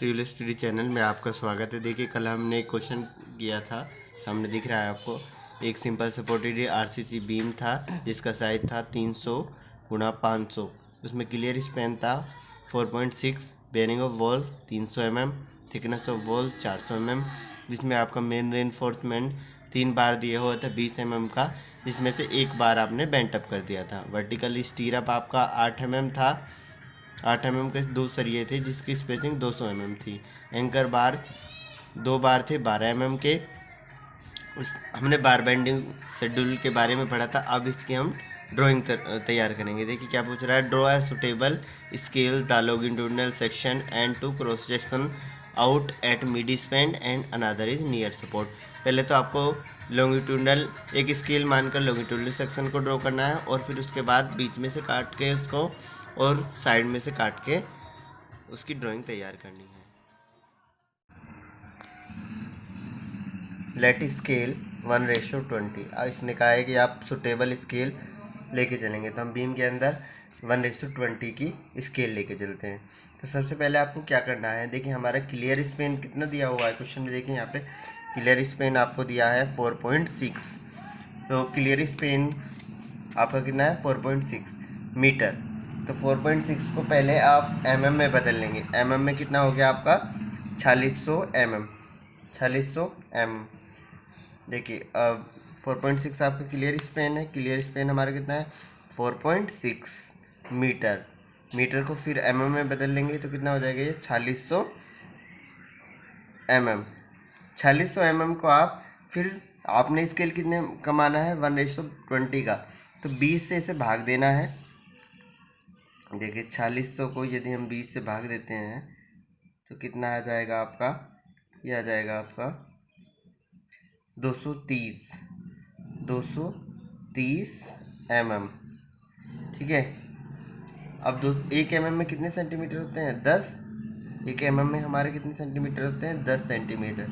Civil study channel में आपका स्वागत है। देखिए कल हमने एक क्वेश्चन किया था, सामने दिख रहा है आपको। एक सिंपल सपोर्टेड आरसीसी बीम था जिसका साइज था 300 गुणा 500। उसमें क्लियर स्पैन था 4.6, bearing of wall 300 mm, thickness of wall 400 mm, जिसमें आपका मेन रेनफोर्समेंट 3 बार दिए हुआ था 20 mm का, जिसमें से एक बार आपने बेंट अप कर दिया था। वर्टिकल स्टीरअप आपका 8 mm था। 8 mm के 2 सरिये थे जिसकी स्पेसिंग 200 mm थी। एंकर बार 2 बार थे 12 mm के। हमने बार बेंडिंग शेड्यूल के बारे में पढ़ा था। अब इसकी हम ड्राइंग तैयार करेंगे। देखिए क्या पूछ रहा है। Draw a suitable scale the longitudinal section and two cross section out at mid span and another is near support. पहले तो आपको लॉन्गिट्यूडिनल एक स्केल मानकर लॉन्गिट्यूडिनल सेक्शन को ड्रॉ करना है और फिर उसके बाद बीच में से काट के उसको और साइड में से काट के उसकी ड्राइंग तैयार करनी है। Let scale 1:20। अब इसने कहा है कि आप सुटेबल स्केल लेके चलेंगे, तो हम बीम के अंदर 1:20 की स्केल लेके चलते हैं। तो सबसे पहले आपको क्या करना है, देखिए हमारा क्लियर स्पेन कितना दिया हुआ है क्वेश्चन में। देखिए यहाँ पे क्लियर स्पेन आपको दिया है 4.6। तो क्लियर स्पेन आपका कितना है 4.6 मीटर। तो 4.6 को पहले आप mm में बदल लेंगे। mm में कितना हो गया आपका 4600 mm। 4600 mm। देखिए अब 4.6 आपका क्लियर स्पेन है। क्लियर स्पेन हमारा कितना है 4.6 मीटर। मीटर को फिर mm में बदल लेंगे तो कितना हो जाएगा ये 4600 mm। 4600 mm को आप फिर आपने स्केल कितने कमाना है 1:20 का, तो 20 से इसे भाग देना है। देखिए 4600 को यदि हम 20 से भाग देते हैं तो कितना आ जाएगा आपका, ये आ जाएगा आपका 230 mm। ठीक है। अब 1 mm में कितने सेंटीमीटर होते हैं 10। 1 mm में हमारे कितने सेंटीमीटर होते हैं 10 सेंटीमीटर।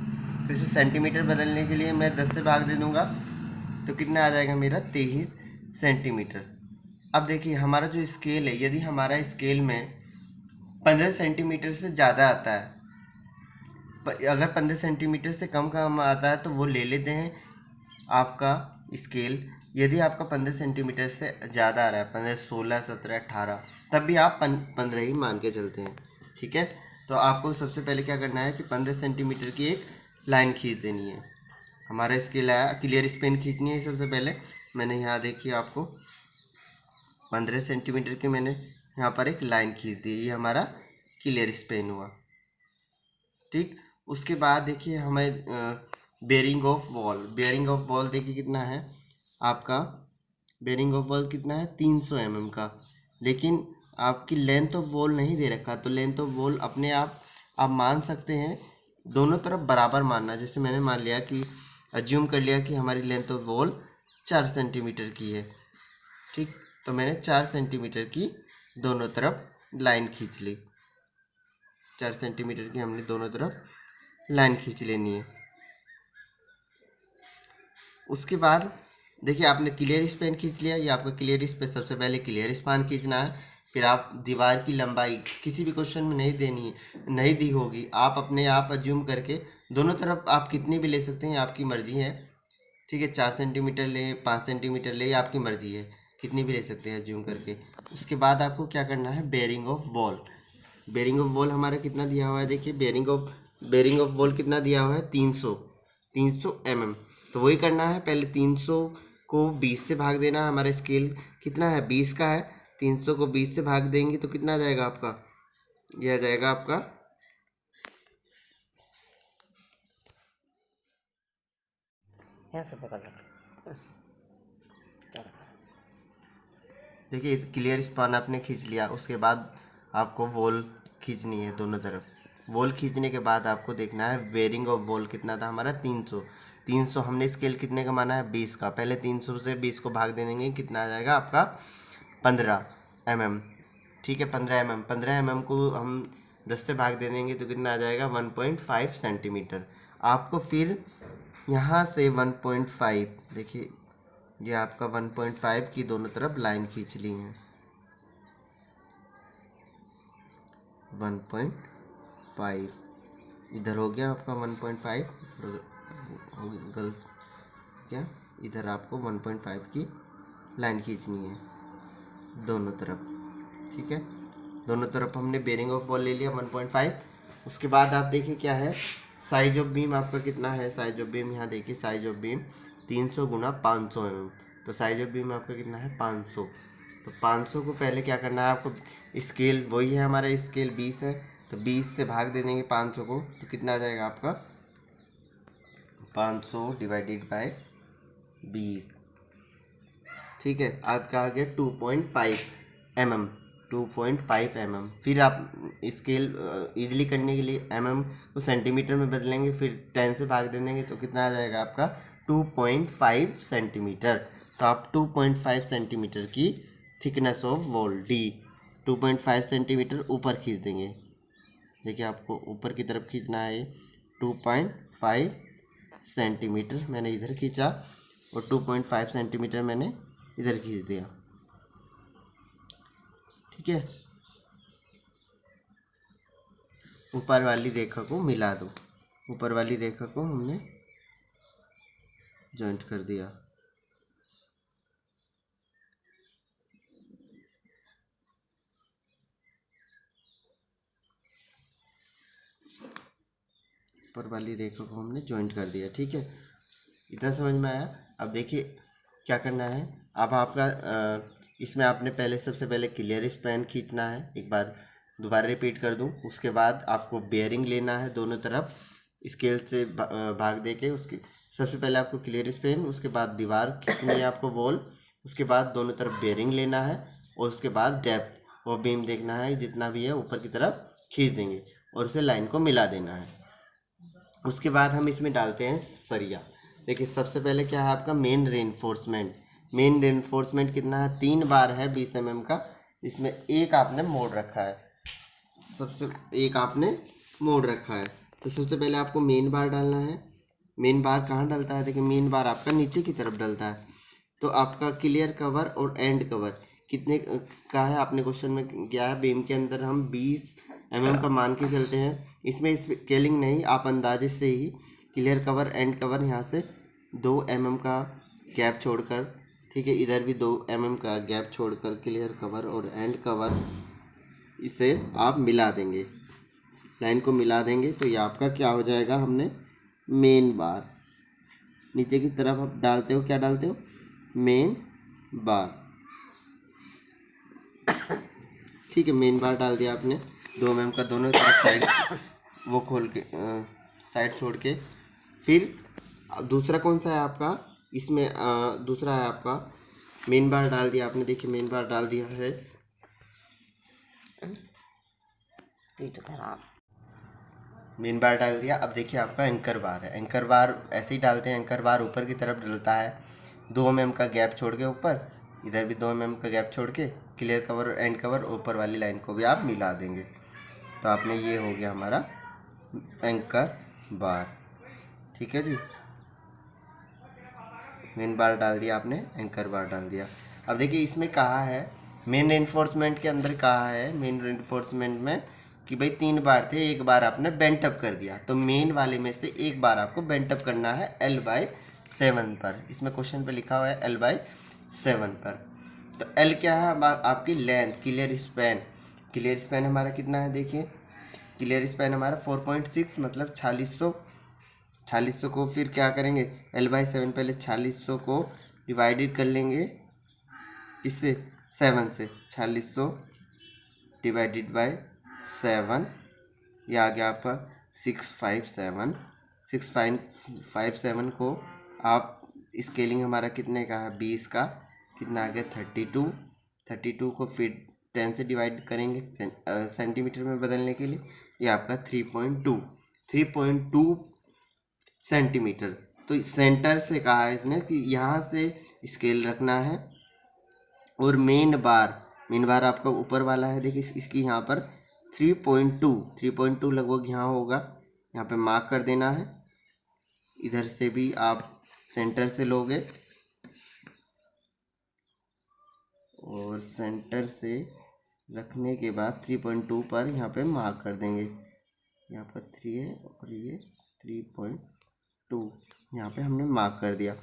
फिर से सेंटीमीटर बदलने के लिए मैं 10 से भाग दे दूँगा तो कितना आ जाएगा मेरा 23 सेंटीमीटर। अब देखिए हमारा जो स्केल है, यदि हमारा स्केल में 15 सेंटीमीटर से ज़्यादा आता है, अगर 15 सेंटीमीटर से कम आता है तो वो ले लेते हैं आपका स्केल। यदि आपका 15 सेंटीमीटर से ज़्यादा आ रहा है 15, 16, 17, 18, तब भी आप 15 ही मान के चलते हैं। ठीक है। तो आपको सबसे पहले क्या करना है कि 15 सेंटीमीटर की एक लाइन खींच देनी है। हमारा स्केल आया, क्लियर स्पेन खींचनी है। सबसे पहले मैंने यहाँ देखिए आपको 15 सेंटीमीटर की मैंने यहाँ पर एक लाइन खींच दी। ये हमारा क्लियर स्पेन हुआ। ठीक। उसके बाद देखिए हमें bearing of wall. Bearing of wall देखिए कितना है आपका, बेयरिंग ऑफ वॉल कितना है 300 mm का। लेकिन आपकी लेंथ ऑफ वॉल नहीं दे रखा, तो लेंथ ऑफ वॉल अपने आप मान सकते हैं, दोनों तरफ बराबर मानना। जैसे मैंने मान लिया कि अज्यूम कर लिया कि हमारी लेंथ ऑफ वॉल 4 सेंटीमीटर की है। ठीक। तो मैंने 4 सेंटीमीटर की दोनों तरफ लाइन खींच ली। 4 सेंटीमीटर की हमने दोनों तरफ लाइन खींच लेनी है। उसके बाद देखिए आपने क्लियर स्पैन खींच लिया। ये आपका क्लियर स्पेन, सबसे पहले क्लियर स्पैन खींचना है। फिर आप दीवार की लंबाई किसी भी क्वेश्चन में नहीं देनी है, नहीं दी होगी, आप अपने आप अज्यूम करके दोनों तरफ आप कितनी भी ले सकते हैं, आपकी मर्जी है। ठीक है। 4 सेंटीमीटर लें, 5 सेंटीमीटर लें, आपकी मर्जी है, कितनी भी ले सकते हैं अज्यूम करके। उसके बाद आपको क्या करना है bearing of wall. Bearing of wall हमारा कितना दिया हुआ है, देखिए बेयरिंग ऑफ वॉल कितना दिया हुआ है 300 mm। तो वही करना है, पहले 300 को 20 से भाग देना। हमारा स्केल कितना है 20 का है। 300 को 20 से भाग देंगे तो कितना आ जाएगा आपका, यह आ जाएगा आपका यहाँ से पकड़ लो। देखिए क्लियर स्पान आपने खींच लिया। उसके बाद आपको वॉल खींचनी है दोनों तरफ। वॉल खींचने के बाद आपको देखना है बेयरिंग ऑफ वॉल कितना था हमारा 300। हमने स्केल कितने का माना है 20 का। पहले 300 से 20 को भाग दे देंगे, कितना आ जाएगा आपका 15 mm। ठीक है। 15 mm को हम 10 से भाग दे देंगे तो कितना आ जाएगा 1.5 सेंटीमीटर। आपको फिर यहाँ से 1.5, देखिए ये आपका 1.5 की दोनों तरफ लाइन खींच ली है। 1.5 1.5, इधर हो गया आपका 1.5, गलत क्या, इधर आपको 1.5 की लाइन खींचनी है दोनों तरफ। ठीक है, दोनों तरफ हमने बेरिंग ऑफ वॉल ले लिया 1.5। उसके बाद आप देखिए क्या है, साइज ऑफ बीम आपका कितना है। साइज ऑफ बीम यहाँ देखिए, size of beam 300 Guna 500 mm, तो साइज ऑफ बीम आपका कितना है 500। तो 500 को पहले क्या करना है आपको, स्केल वही है हमारा, स्केल 20 है, तो 20 से भाग दे देंगे 500 को, तो कितना आ जाएगा आपका 500 डिवाइडेड बाय 20। ठीक है, आपका आ गया 2.5 mm, 2.5 mm। फिर आप स्केल इजीली करने के लिए mm को सेंटीमीटर में बदलेंगे, फिर 10 से भाग दे देंगे, तो कितना आ जाएगा आपका 2.5 सेंटीमीटर। तो आप 2.5 सेंटीमीटर की thickness of wall D, 2.5 centimetre ऊपर खींच देंगे। देखिए आपको ऊपर की तरफ खींचना है, 2.5 सेंटीमीटर मैंने इधर खींचा और 2.5 सेंटीमीटर मैंने इधर खींच दिया। ठीक है, ऊपर वाली रेखा को मिला दो, ऊपर वाली रेखा को हमने जॉइंट कर दिया। ऊपर वाली रेखा को हमने जॉइंट कर दिया। ठीक है, इतना समझ में आया। अब देखिए क्या करना है, अब आपका इसमें आपने पहले सबसे पहले क्लियर स्पैन खींचना है। एक बार दोबारा रिपीट कर दूं, उसके बाद आपको बेयरिंग लेना है दोनों तरफ स्केल से भाग दे के। उसके सबसे पहले आपको क्लियर स्पैन, उसके बाद दीवार खींचनी है आपको वॉल, उसके बाद दोनों तरफ बेयरिंग लेना है और उसके बाद डेप्थ और बीम देखना है, जितना भी है ऊपर की तरफ खींच देंगे और उसे लाइन को मिला देना है। उसके बाद हम इसमें डालते हैं सरिया। देखिए सबसे पहले क्या है आपका मेन रेनफोर्समेंट। मेन रेनफोर्समेंट कितना है, 3 बार है 20 mm का, इसमें एक आपने मोड़ रखा है, सबसे एक आपने मोड़ रखा है। तो सबसे पहले आपको मेन बार डालना है। मेन बार कहाँ डलता है, देखिए मेन बार आपका नीचे की तरफ डलता है। तो आपका क्लियर कवर और एंड कवर कितने का है, आपने क्वेश्चन में क्या है, बीम के अंदर हम 20 mm का मान के चलते हैं। इसमें स्केलिंग नहीं, आप अंदाजे से ही क्लियर कवर एंड कवर यहाँ से 2 mm का गैप छोड़कर, ठीक है, इधर भी 2 mm का गैप छोड़कर क्लियर कवर और एंड कवर इसे आप मिला देंगे, लाइन को मिला देंगे। तो ये आपका क्या हो जाएगा, हमने मेन बार नीचे की तरफ आप डालते हो, क्या डालते हो, मेन बार। ठीक है, मेन बार डाल दिया आपने 2 mm का, दोनों तरफ साइड वो खोल के साइड छोड़ के। फिर दूसरा कौन सा है आपका, इसमें दूसरा है आपका मेन बार डाल दिया आपने। देखिए मेन बार डाल दिया है, तो खराब मेन बार डाल दिया। अब देखिए आपका एंकर बार है। एंकर बार ऐसे ही डालते हैं, एंकर बार ऊपर की तरफ डलता है 2 mm का गैप छोड़ के ऊपर, इधर भी 2 mm का गैप छोड़ के क्लियर कवर और एंड कवर ऊपर वाली लाइन को भी आप मिला देंगे। तो आपने ये हो गया हमारा एंकर बार। ठीक है जी, मेन बार डाल दिया आपने, एंकर बार डाल दिया। अब देखिए इसमें कहा है मेन रेनफोर्समेंट के अंदर, कहा है मेन रेनफोर्समेंट में कि भाई 3 बार थे, एक बार आपने बेंट अप कर दिया। तो मेन वाले में से एक बार आपको बेंट अप करना है L/7 पर। इसमें क्वेश्चन पे लिखा हुआ है L/7 पर। तो L क्या है, आपकी length, clear span. Clear span हमारा कितना है, देखिए क्लियर स्पैन हमारा 4.6 मतलब 4600। 4600 को फिर क्या करेंगे, L/7, पहले 4600 को डिवाइडेड कर लेंगे इससे 7 से, 4600 डिवाइडेड बाय 7, ये आ गया आपका 657। 657 को आप स्केलिंग हमारा कितने का है, 20 का, कितना आ गया 32। 32 को फिर 10 से डिवाइड करेंगे सेंटीमीटर में बदलने के लिए, ये आपका 3.2 सेंटीमीटर। तो सेंटर से कहा है इसने कि यहाँ से स्केल रखना है और मेन बार आपका ऊपर वाला है। देखिए इसकी यहाँ पर 3.2 लगभग यहाँ होगा, यहाँ पे मार्क कर देना है। इधर से भी आप सेंटर से लोगे और सेंटर से रखने के बाद 3.2 पर यहाँ पे मार्क कर देंगे। यहाँ पर 3 है और ये 3.2 यहाँ पे हमने मार्क कर दिया।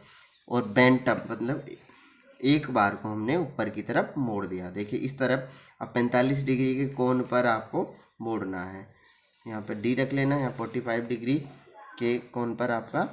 और बेंट अप मतलब एक बार को हमने ऊपर की तरफ मोड़ दिया। देखिए इस तरफ अब 45 डिग्री के कोण पर आपको मोड़ना है। यहाँ पर डी रख लेना है। यहाँ 45 डिग्री के कोण पर आपका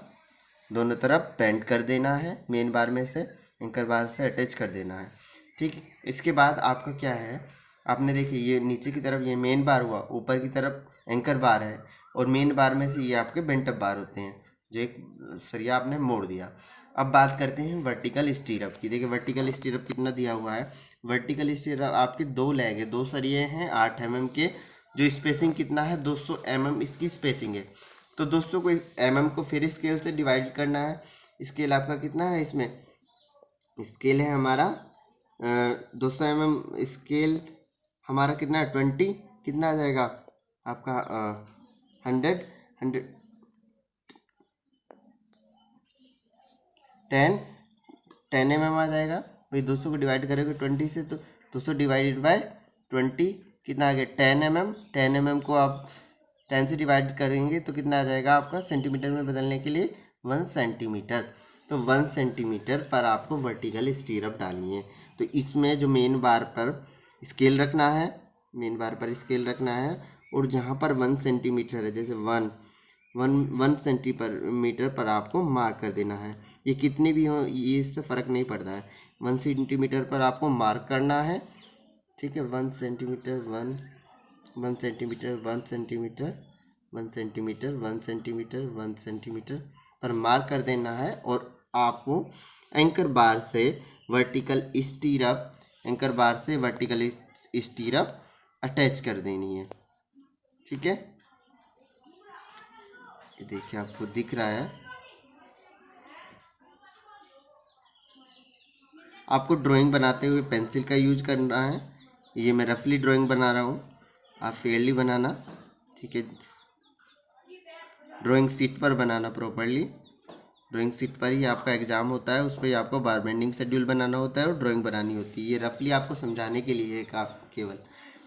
दोनों तरफ बेंड कर देना है। मेन बार में से एंकर बार से अटैच कर देना है। ठीक, इसके बाद आपका क्या है, आपने देखिए ये नीचे की तरफ ये मेन बार हुआ, ऊपर की तरफ एंकर बार है और मेन बार में से ये आपके बेंट अप बार होते हैं जो एक सरिया आपने मोड़ दिया। अब बात करते हैं वर्टिकल स्टीरअप की। देखिए वर्टिकल स्टीरअप कितना दिया हुआ है। वर्टिकल स्टीरअप आपके 2 लेग है, 2 सरिये हैं 8 mm के, जो स्पेसिंग कितना है 200 mm इसकी स्पेसिंग है। तो दोस्तों को mm को फिर स्केल से डिवाइड करना है। स्केल आपका कितना है, इसमें स्केल है हमारा 200 mm स्केल हमारा कितना है 20, कितना आ जाएगा आपका 100 10 mm आ जाएगा भाई। 200 को डिवाइड करेंगे 20 से तो 200 डिवाइडेड बाय 20 कितना आ गया 10 mm। 10 mm को आप 10 से डिवाइड करेंगे तो कितना आ जाएगा आपका सेंटीमीटर में बदलने के लिए 1 सेंटीमीटर। तो 1 सेंटीमीटर पर आपको वर्टिकल स्टीरअप डालनी है। तो इसमें जो मेन बार पर स्केल रखना है, मेन बार पर स्केल रखना है और जहाँ पर 1 सेंटीमीटर है, जैसे 1 सेंटीमीटर पर आपको मार्क कर देना है। ये कितने भी हो ये इससे फ़र्क नहीं पड़ता है, 1 सेंटीमीटर पर आपको मार्क करना है। ठीक है, 1 centimetre 1 centimetre 1 centimetre 1 centimetre 1 centimetre 1 centimetre पर मार्क कर देना है। और आपको एंकर बार से वर्टिकल स्टीरअप अटैच कर देनी है। ठीक है, ये देखिए आपको दिख रहा है। आपको ड्राइंग बनाते हुए पेंसिल का यूज करना है। ये मैं रफली ड्राइंग बना रहा हूँ, आप फेयरली बनाना। ठीक है, ड्राइंग शीट पर बनाना प्रॉपरली। ड्राइंग शीट पर ही आपका एग्ज़ाम होता है, उस पर ही आपको बार बेंडिंग शेड्यूल बनाना होता है और ड्राइंग बनानी होती है। ये रफली आपको समझाने के लिए है केवल।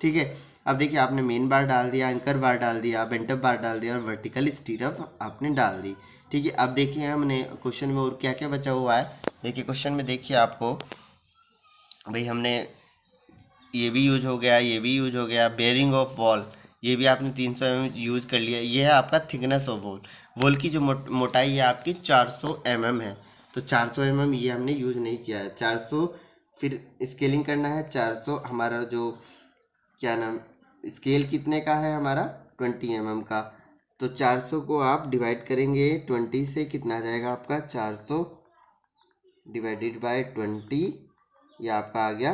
ठीक है, अब देखिए आपने मेन बार डाल दिया, एंकर बार डाल दिया, बेंट अप बार डाल दिया और वर्टिकल स्टीरअप आपने डाल दी। ठीक है, अब देखिए हमने क्वेश्चन में और क्या क्या बचा हुआ है। देखिए क्वेश्चन में देखिए आपको भाई हमने ये भी यूज हो गया, ये भी यूज हो गया, बेयरिंग ऑफ वॉल ये भी आपने 300 mm यूज कर लिया। ये है आपका थिकनेस ऑफ वॉल की जो मोटाई है आपकी 400 mm है। तो 400 mm ये हमने यूज नहीं किया है। 400 फिर स्केलिंग करना है 400 हमारा जो क्या नाम स्केल कितने का है हमारा 20 mm का। तो 400 को आप डिवाइड करेंगे 20 से, कितना आ जाएगा आपका 400 डिवाइडेड बाय 20, ये आपका आ गया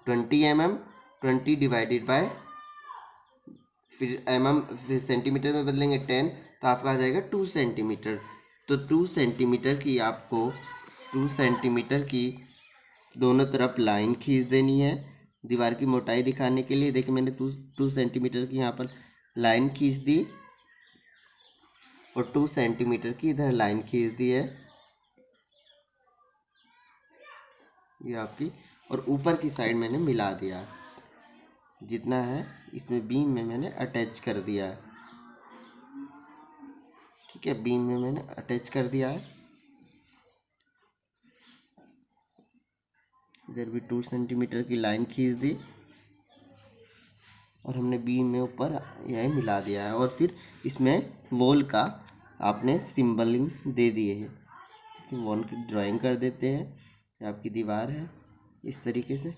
20 mm। 20 डिवाइडेड बाय फिर फिर सेंटीमीटर में बदलेंगे 10, तो आपका आ जाएगा 2 सेंटीमीटर। तो 2 सेंटीमीटर की आपको 2 सेंटीमीटर की दोनों तरफ लाइन खींच देनी है दीवार की मोटाई दिखाने के लिए। देखिए मैंने 2 सेंटीमीटर की यहाँ पर लाइन खींच दी और 2 सेंटीमीटर की इधर लाइन खींच दी है, ये आपकी। और ऊपर की साइड मैंने मिला दिया, जितना है इसमें बीम में मैंने अटैच कर दिया है। ठीक है, बीम में मैंने अटैच कर दिया है। इधर भी 2 सेंटीमीटर की लाइन खींच दी और हमने बीम में ऊपर यह मिला दिया है। और फिर इसमें वॉल का आपने सिंबलिंग दे दिए है। वॉल की ड्राइंग कर देते हैं, ये आपकी दीवार है इस तरीके से।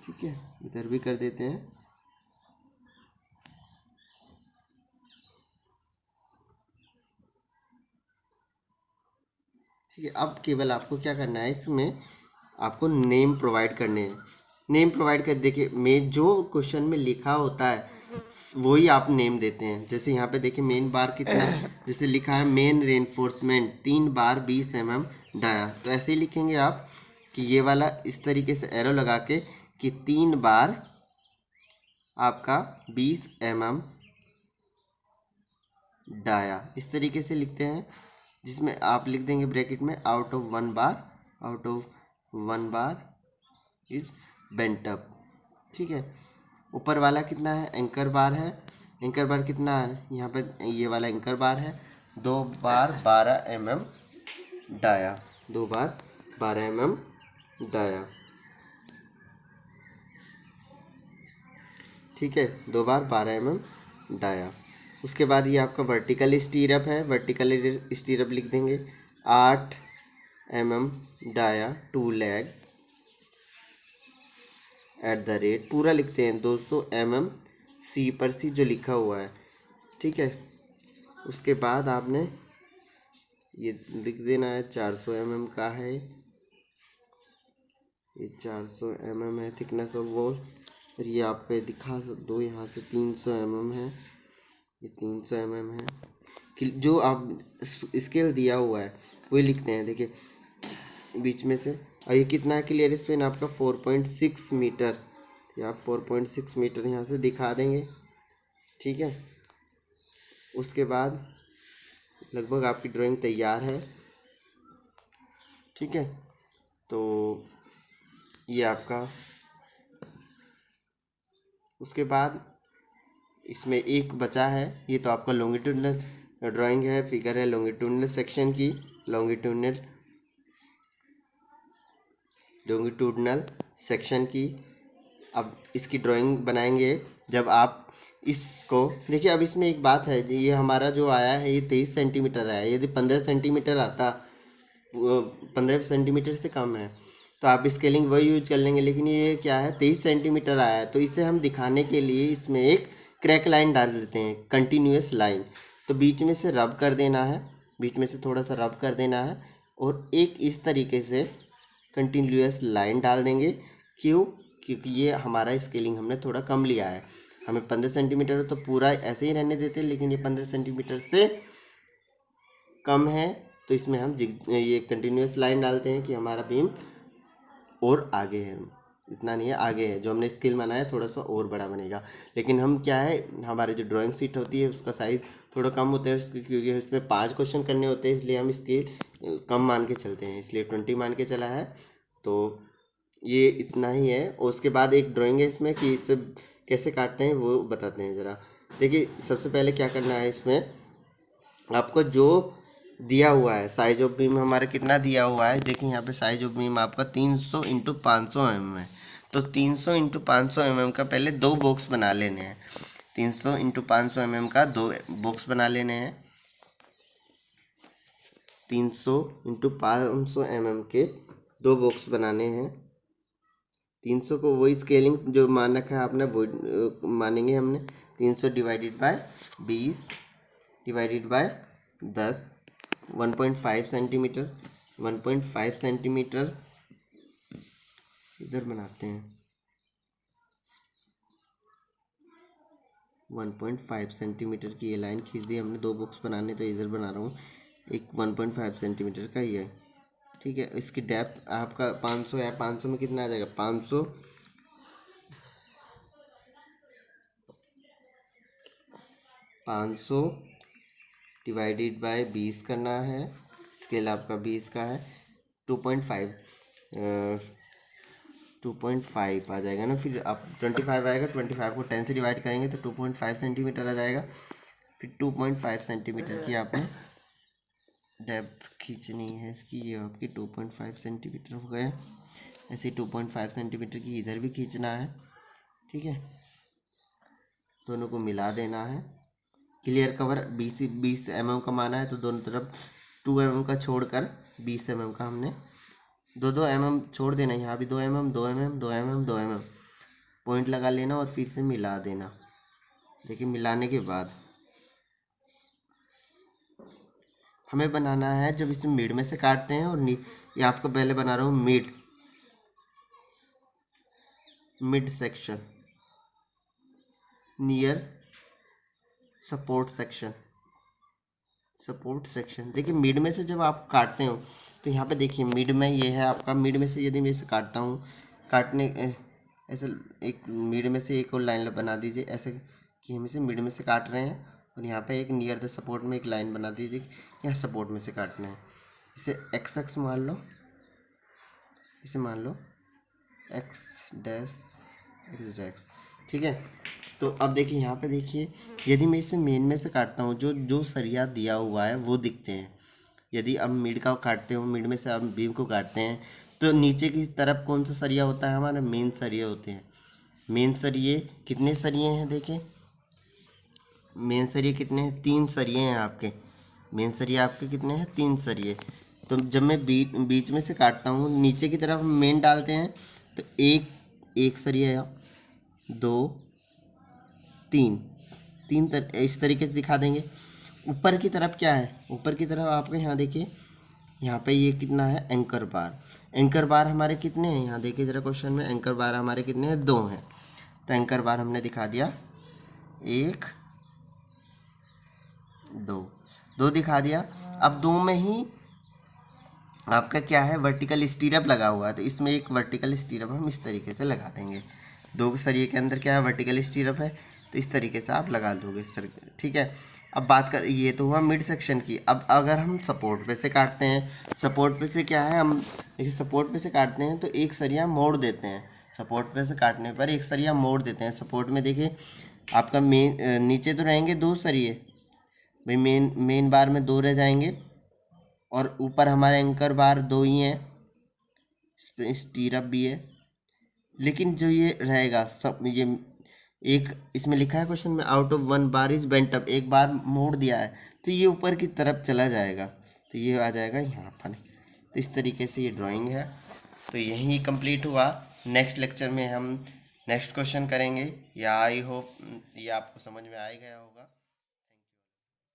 ठीक है, इधर भी कर देते हैं। ठीक है, अब केवल आपको क्या करना है, इसमें आपको नेम प्रोवाइड करने हैं। नेम प्रोवाइड कर देखिए मैं जो क्वेश्चन में लिखा होता है वही आप नेम देते हैं। जैसे यहाँ पे देखिए मेन बार कितना है, जैसे लिखा है मेन रेनफोर्समेंट 3 बार 20 mm डाया, तो ऐसे ही लिखेंगे आप कि ये वाला इस तरीके से एरो लगा के कि 3 बार आपका 20 mm डाया, इस तरीके से लिखते हैं। जिसमें आप लिख देंगे ब्रैकेट में out of 1 bar is bent up. ठीक है। ऊपर वाला कितना है, एंकर बार है। एंकर बार कितना है, यहाँ पे ये वाला एंकर बार है। 2 बार 12 mm डाया, 2 बार 12 mm डाया, ठीक है, 2 बार 12 mm डाया। उसके बाद ये आपका वर्टिकल स्टीरअप है, वर्टिकल स्टीरअप लिख देंगे 8 mm dia 2 leg at the rate, पूरा लिखते हैं 200 mm सी पर सी जो लिखा हुआ है, ठीक है। उसके बाद आपने ये लिख देना है 400 mm का है, ये 400 mm है थिकनेस ऑफ वॉल। और ये आप पे दिखा दो, यहाँ से 300 mm है, ये 300 mm है। कि जो आप स्केल दिया हुआ है वही लिखते हैं, देखिए बीच में से। और ये कितना है क्लियर स्पेन आपका 4.6 मीटर, या 4.6 मीटर यहाँ से दिखा देंगे, ठीक है। उसके बाद लगभग आपकी ड्राइंग तैयार है, ठीक है। तो ये आपका, उसके बाद इसमें एक बचा है, ये तो आपका लॉन्गिट्यूडनल ड्राइंग है, फिगर है लॉन्गिट्यूडनल सेक्शन की, लॉन्गिट्यूडनल सेक्शन की। अब इसकी ड्राइंग बनाएंगे जब आप इसको देखिए। अब इसमें एक बात है, ये हमारा जो आया है ये 23 सेंटीमीटर आया है। यदि 15 सेंटीमीटर आता, 15 सेंटीमीटर से कम है तो आप स्केलिंग वही यूज कर लेंगे, लेकिन ये क्या है 23 सेंटीमीटर आया है, तो इसे हम दिखाने के लिए इसमें एक क्रैक लाइन डाल देते हैं, कंटिन्यूअस लाइन। तो बीच में से रब कर देना है, बीच में से थोड़ा सा रब कर देना है, और एक इस तरीके से कंटिन्यूअस लाइन डाल देंगे। क्यों? क्योंकि ये हमारा स्केलिंग हमने थोड़ा कम लिया है। हमें 15 सेंटीमीटर तो पूरा ऐसे ही रहने देते, लेकिन ये 15 सेंटीमीटर से कम है, तो इसमें हम ये कंटिन्यूअस लाइन डालते हैं कि हमारा बीम और आगे है, इतना नहीं है आगे है। जो हमने स्केल बनाया थोड़ा सा और बड़ा बनेगा, लेकिन हम क्या है, हमारे जो ड्राइंग शीट होती है उसका साइज़ थोड़ा कम होता है, क्योंकि उसमें 5 क्वेश्चन करने होते हैं, इसलिए हम इसके कम मान के चलते हैं, इसलिए 20 मान के चला है। तो ये इतना ही है। और उसके बाद एक ड्राइंग है इसमें कि इसे कैसे काटते हैं वो बताते हैं ज़रा। देखिए सबसे पहले क्या करना है, इसमें आपको जो दिया हुआ है साइज ऑफ बीम हमारा कितना दिया हुआ है, देखिए यहाँ पे साइज ऑफ बीम आपका 300 इंटू 500 mm है। तो 300 इंटू 500 mm का पहले 2 बॉक्स बना लेने हैं, 300 इंटू 500 mm का 2 बॉक्स बना लेने हैं। 300 इंटू 500 mm के 2 बॉक्स बनाने हैं। 300 को वही स्केलिंग जो मान रखा है आपने वो मानेंगे हमने। 300 divided by 20 divided by 10, 1.5 centimetre, 1.5 centimetre इधर बनाते हैं। 1.5 सेंटीमीटर की ये लाइन खींच दी हमने, 2 बॉक्स बनाने तो इधर बना रहा हूँ। एक 1.5 सेंटीमीटर का ये है, ठीक है। इसकी डेप्थ आपका 500 है, 500 में कितना आ जाएगा, 500 डिवाइडेड बाय 20 करना है। स्केल आपका 20 का है, 2.5 2.5 आ जाएगा ना। फिर आप 25 आएगा, 25 को 10 से डिवाइड करेंगे तो 2.5 सेंटीमीटर आ जाएगा। फिर 2.5 सेंटीमीटर की आपने डेप्थ खींचनी है इसकी, ये आपकी 2.5 सेंटीमीटर हो गए। ऐसे 2.5 सेंटीमीटर की इधर भी खींचना है, ठीक है। दोनों को मिला देना है। क्लियर कवर 20 mm का माना है, तो दोनों तरफ 2 mm का छोड़कर 20 mm का हमने 2 mm छोड़ देना। यहाँ भी 2 mm 2 mm 2 mm 2 mm point लगा लेना और फिर से मिला देना। देखिए मिलाने के बाद हमें बनाना है, जब इसे मिड में से काटते हैं, और ये आपको पहले बना रहा हूँ mid section near support section. देखिए मिड में से जब आप काटते हो तो यहाँ पे देखिए मिड में ये है आपका, मिड में से यदि मैं इसे काटता हूँ, ऐसे एक मिड में से एक और लाइन बना दीजिए, ऐसे कि हम इसे मिड में से काट रहे हैं, और यहाँ पे एक नियर द सपोर्ट में एक लाइन बना दीजिए, यहाँ सपोर्ट में से काटना है। इसे एक्स मान लो, इसे मान लो x डैश एग्जैक्ट, ठीक है। तो अब देखिए यहाँ पे देखिए, यदि मैं इसे मेन में से काटता हूँ, जो जो सरिया दिया हुआ है वो दिखते हैं। यदि अब मिड का काटते हो, मिड में से अब बीम को काटते हैं, तो नीचे की तरफ कौन सा सरिया होता है, हमारे मेन सरिये होते हैं। मेन सरिये कितने सरिये हैं देखें, मेन सरिये कितने हैं, 3 सरिये हैं आपके। मेन सरिये आपके कितने हैं, 3 सरिये। तो जब मैं बीच में से काटता हूँ, नीचे की तरफ मेन डालते हैं, तो एक सरिया, 2, 3, इस तरीके से दिखा देंगे। ऊपर की तरफ क्या है, ऊपर की तरफ आपके यहाँ देखिए, यहाँ पे ये कितना है, एंकर बार। एंकर बार हमारे कितने हैं, यहाँ देखिए ज़रा क्वेश्चन में, एंकर बार हमारे कितने हैं, 2 हैं। तो एंकर बार हमने दिखा दिया, 1, 2 दिखा दिया। अब 2 में ही आपका क्या है, वर्टिकल स्टीरअप लगा हुआ है, तो इसमें एक वर्टिकल स्टीरअप हम इस तरीके से लगा देंगे। 2 सरिये के अंदर क्या है, वर्टिकल स्टीरअप है, तो इस तरीके से आप लगा दोगे इस तरीके, ठीक है। अब बात कर, ये तो हुआ मिड सेक्शन की। अब अगर हम सपोर्ट पे से काटते हैं, सपोर्ट पे से क्या है, हम देखिए सपोर्ट पे से काटते हैं तो एक सरिया मोड़ देते हैं। सपोर्ट पे से काटने पर एक सरिया मोड़ देते हैं। सपोर्ट में देखिए आपका मेन, नीचे तो रहेंगे 2 सरिये भाई, मेन बार में 2 रह जाएंगे, और ऊपर हमारे एंकर बार 2 ही हैं, स्टीरअप भी है। लेकिन जो ये रहेगा सब, ये एक इसमें लिखा है क्वेश्चन में, out of 1 bar is bent up, एक बार मोड़ दिया है तो ये ऊपर की तरफ चला जाएगा, तो ये आ जाएगा यहाँ पर। तो इस तरीके से ये ड्राइंग है। तो यही कंप्लीट हुआ। नेक्स्ट लेक्चर में हम नेक्स्ट क्वेश्चन करेंगे, या आई होप ये आपको समझ में आ ही गया होगा।